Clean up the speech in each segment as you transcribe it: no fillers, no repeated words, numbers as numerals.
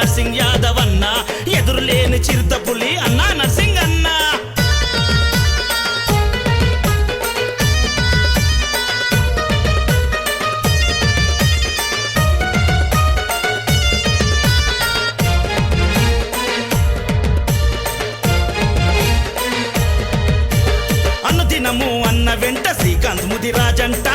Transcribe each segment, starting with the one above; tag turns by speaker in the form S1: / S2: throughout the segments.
S1: Nursing Yadav అన్న, ఎదురులేని చిరుత పులి అన్నా నర్సింగ్ అన్న. అనుదినము అన్న వెంట శ్రీకాంత్ ముదిరాజంట,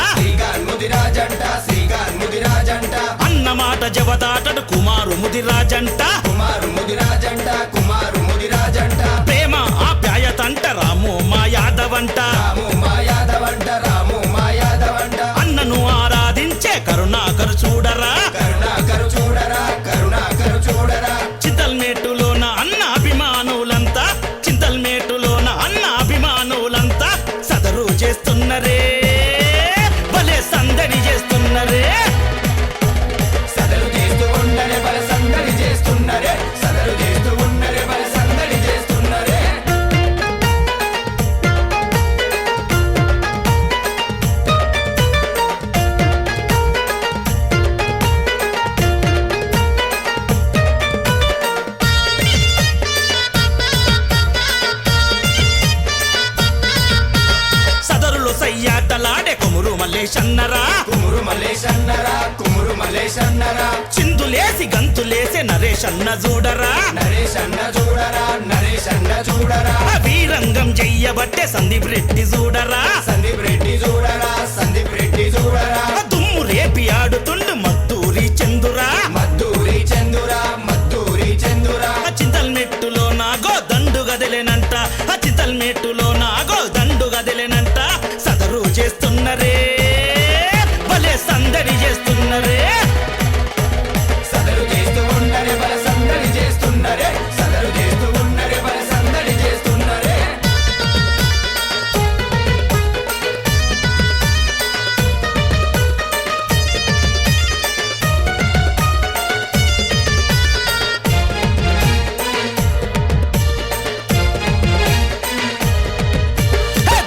S1: అన్న మాట జవదాటడు కుమారు ముదిరాజంట, ప్రేమ ఆప్యాయతంట రాము మా యాదవంట, అన్నను ఆరాధించే కరుణాకరు చూడరా, చింతల్మేటులోన అన్న అభిమానులంతా, చింతల్మేటులోన అన్న అభిమానులంతా సదరు చేస్తున్నరే, భలే సందడి చేస్తున్నరే,
S2: సదరు చేస్తూ ఉన్నరే భలే సందడి చేస్తున్నరే, సదరు చేస్తూ ఉన్నరే భలే సందడి చేస్తున్నరే.
S1: సదరులు సయ్యాటలాడే కొమురు మల్లేశన్నరా,
S2: కుమురు మల్లేశన్నరా, కుమురు మల్లేశన్నరా,
S1: చిందులేసి గంతులేసే నరేషన్న చూడరా,
S2: నరేశన్న చూడరా, నరేశన్న చూడరా,
S1: వీరంగం చెయ్యబట్టే సందీప్ రెడ్డి చూడరా,
S2: సందీప్ రెడ్డి చూడరా, సందీప్ రెడ్డి చూడరా,
S1: దుమ్ము రేపి ఆడుతుండు మద్దూరి చందురా,
S2: మద్దూరి చందురా, మద్దూరి చందురా,
S1: చింతల్మెట్టులో నాగో దండు గదిలేనంట, చింతల్మెట్టులో నాగో దండు గదిలేనంట, సదరు చేస్తున్నరే, భలే సందడి చేస్తున్నరే,
S2: సదరు చేస్తూ ఉన్నరే భలే సందడి చేస్తున్నరే, సదరు చేస్తూ ఉన్నరే భలే సందడి చేస్తున్నరే.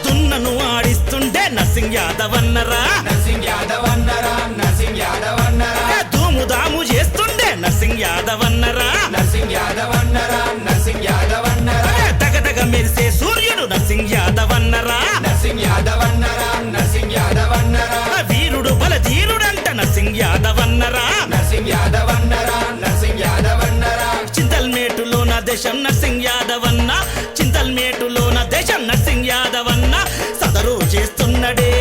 S1: దున్నను ఆడిస్తుండే నర్సింగ్ యాదవ్ అన్నరా,
S2: నర్సింగ్ యాదవ్ అన్నరా, నర్సింగ్ యాదవ్ అన్నరా,
S1: ధూముదాము చేస్తుండే నర్సింగ్ యాదవ్ అన్నరా,
S2: నర్సింగ్ యాదవ్ అన్నరా, నర్సింగ్ యాదవ్ అన్నరా,
S1: దగదగ మెరిసే సూర్యుడు నర్సింగ్ యాదవ్ అన్నరా,
S2: నర్సింగ్ యాదవ్ అన్నరా, నర్సింగ్ యాదవ్ అన్నరా,
S1: వీరుడు బల ధీరుడంట నర్సింగ్ యాదవ్ అన్నరా,
S2: నర్సింగ్ యాదవ్ అన్నరా, నర్సింగ్ యాదవ్ అన్నరా,
S1: చింతల్మేటులోన దేశం నర్సింగ్ యాదవ్ అన్న, చింతల్మేటులోన దేశం నర్సింగ్ యాదవ్ అన్న, సదరు చేస్తున్నడే